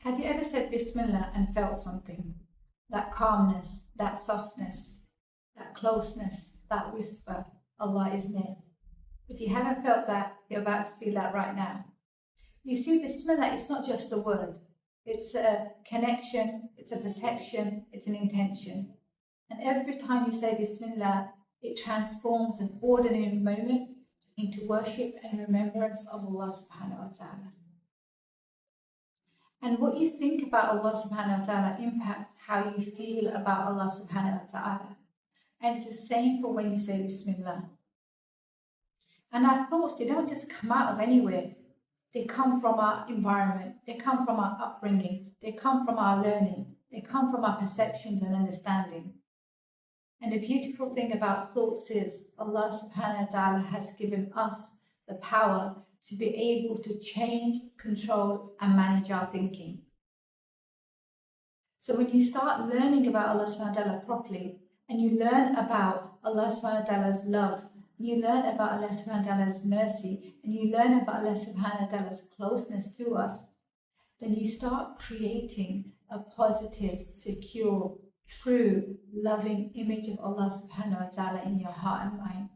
Have you ever said Bismillah and felt something? That calmness, that softness, that closeness, that whisper, Allah is near. If you haven't felt that, you're about to feel that right now. You see, Bismillah is not just a word. It's a connection, it's a protection, it's an intention. And every time you say Bismillah, it transforms an ordinary moment into worship and remembrance of Allah subhanahu wa ta'ala. And what you think about Allah subhanahu wa ta'ala impacts how you feel about Allah subhanahu wa ta'ala. And it's the same for when you say Bismillah. And our thoughts, they don't just come out of anywhere. They come from our environment. They come from our upbringing. They come from our learning. They come from our perceptions and understanding. And the beautiful thing about thoughts is Allah subhanahu wa ta'ala has given us the power to be able to change, control, and manage our thinking. So when you start learning about Allah subhanahu wa ta'ala properly, and you learn about Allah subhanahu wa ta'ala's love, you learn about Allah subhanahu wa ta'ala's mercy, and you learn about Allah subhanahu wa ta'ala's closeness to us, then you start creating a positive, secure, true, loving image of Allah subhanahu wa ta'ala in your heart and mind.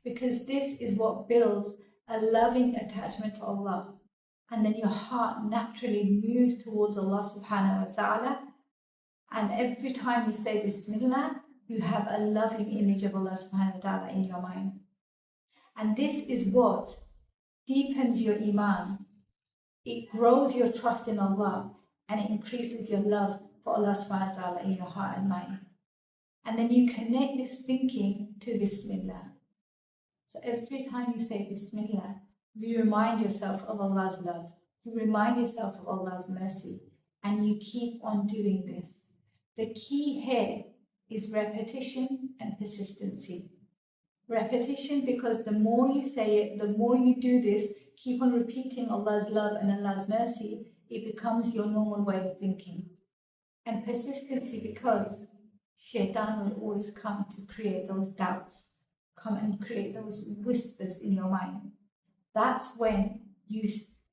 Because this is what builds a loving attachment to Allah. And then your heart naturally moves towards Allah subhanahu wa ta'ala. And every time you say Bismillah, you have a loving image of Allah subhanahu wa ta'ala in your mind. And this is what deepens your iman. It grows your trust in Allah and it increases your love for Allah subhanahu wa ta'ala in your heart and mind. And then you connect this thinking to Bismillah. So every time you say Bismillah, you remind yourself of Allah's love. You remind yourself of Allah's mercy. And you keep on doing this. The key here is repetition and persistency. Repetition, because the more you say it, the more you do this, keep on repeating Allah's love and Allah's mercy, it becomes your normal way of thinking. And persistency, because Shaitan will always come to create those doubts, come and create those whispers in your mind. That's when you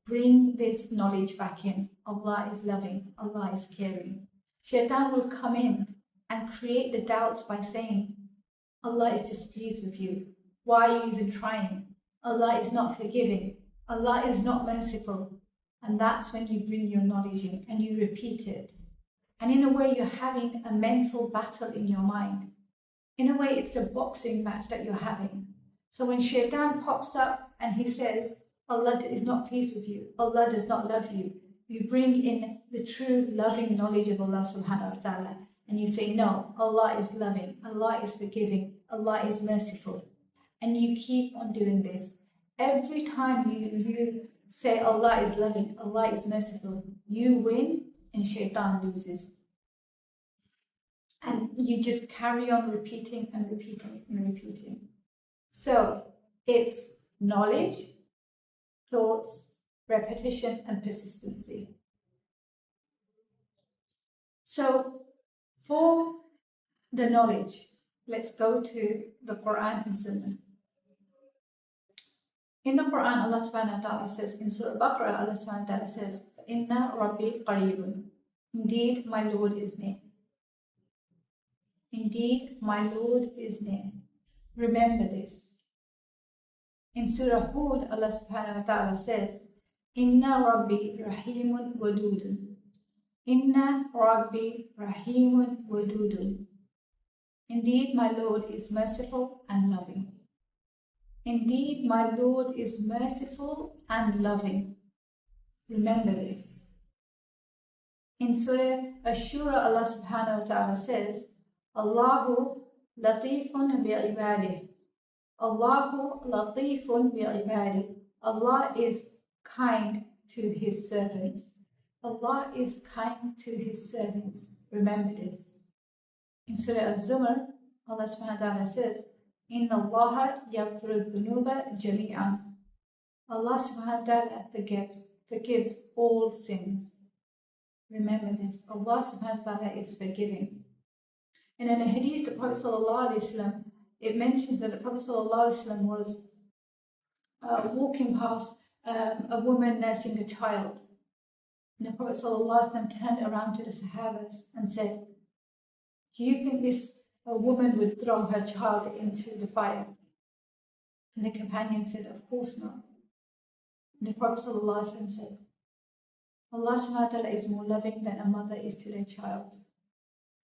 bring this knowledge back in. Allah is loving, Allah is caring. Shaitan will come in and create the doubts by saying, Allah is displeased with you. Why are you even trying? Allah is not forgiving. Allah is not merciful. And that's when you bring your knowledge in and you repeat it. And in a way, you're having a mental battle in your mind. In a way, it's a boxing match that you're having. So when Shaitan pops up and he says, Allah is not pleased with you, Allah does not love you, you bring in the true loving knowledge of Allah subhanahu wa ta'ala. And you say, no, Allah is loving, Allah is forgiving, Allah is merciful. And you keep on doing this. Every time you say Allah is loving, Allah is merciful, you win and Shaitan loses. And you just carry on repeating and repeating and repeating. So it's knowledge, thoughts, repetition, and persistency. So for the knowledge, let's go to the Quran and Sunnah. In the Quran, Allah subhanahu wa ta'ala says, in Surah Baqarah, Allah subhanahu wa ta'ala says, Inna Rabbi qareebun. Indeed, my Lord is near. Indeed, my Lord is near. Remember this. In Surah Hud, Allah subhanahu wa ta'ala says, Inna Rabbi rahimun wadudun. Inna Rabbi rahimun wadudun. Indeed, my Lord is merciful and loving. Indeed, my Lord is merciful and loving. Remember this. In Surah Ash-Shura, Allah subhanahu wa ta'ala says, Allahu latifun bi'ibadih. Allahu latifun bi'ibadih. Allah is kind to His servants. Allah is kind to His servants. Remember this. In Surah Az-Zumar, Allah subhanahu wa ta'ala says, Inna Allaha yaghfiru dhunuba jami'an. Allah subhanahu wa ta'ala forgives all sins. Remember this. Allah subhanahu wa ta'ala is forgiving. And in a hadith, the Prophet sallallahu alaihi wasallam, it mentions that the Prophet sallallahu alaihi wasallam was walking past a woman nursing a child. And the Prophet ﷺ turned around to the Sahabas and said, do you think this woman would throw her child into the fire? And the companion said, of course not. And the Prophet ﷺ said, Allah subhanahu wa ta'ala is more loving than a mother is to their child.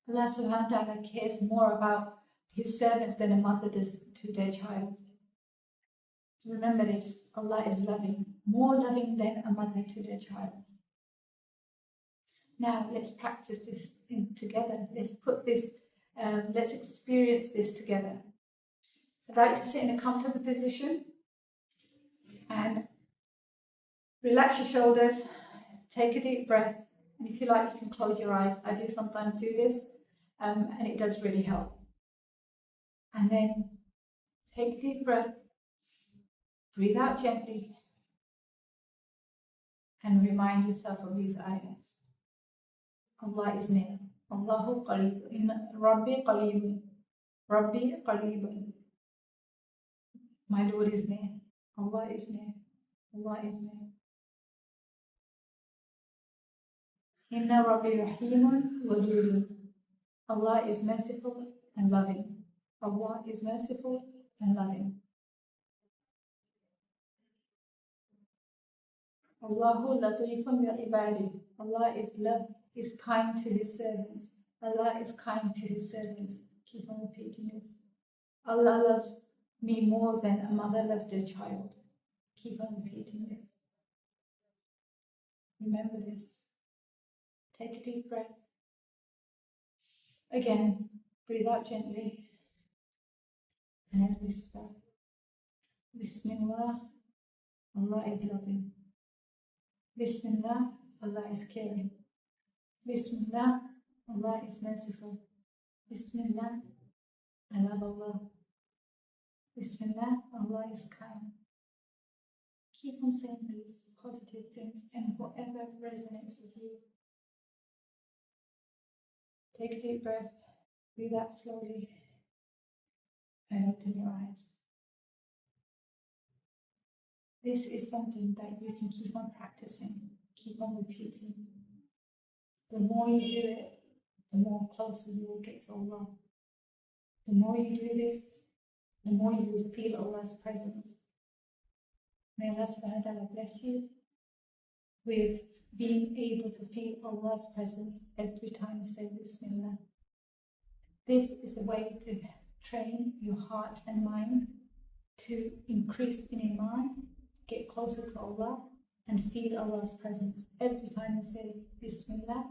Allah subhanahu wa ta'ala cares more about His servants than a mother does to their child. Remember this, Allah is loving, more loving than a mother to their child. Now let's practice this together. Let's put this, let's experience this together. I'd like to sit in a comfortable position and relax your shoulders, take a deep breath, and if you like you can close your eyes. I do sometimes do this and it does really help. And then take a deep breath, breathe out gently, and remind yourself of these ayahs. Allah is near. Allahu qareeb. Rabbi qareeb. Rabbi qareeb. My Lord is near. Allah is near. Allah is near. Inna Rabbi rahimun wadudun. Allah is merciful and loving. Allah is merciful and loving. Allahu latifun bi ibadi. Allah is kind to His servants. Allah is kind to His servants. Keep on repeating this. Allah loves me more than a mother loves their child. Keep on repeating this. Remember this. Take a deep breath. Again, breathe out gently. And then whisper. Bismillah, Allah is loving. Bismillah, Allah is caring. Bismillah, Allah is merciful. Bismillah, I love Allah. Bismillah, Allah is kind. Keep on saying these positive things and whatever resonates with you. Take a deep breath, breathe out slowly, and open your eyes. This is something that you can keep on practicing, keep on repeating. The more you do it, the more closer you will get to Allah. The more you do this, the more you will feel Allah's presence. May Allah subhanahu wa ta'ala bless you with being able to feel Allah's presence every time you say Bismillah. This is the way to train your heart and mind to increase in Iman, get closer to Allah, and feel Allah's presence. Every time you say Bismillah,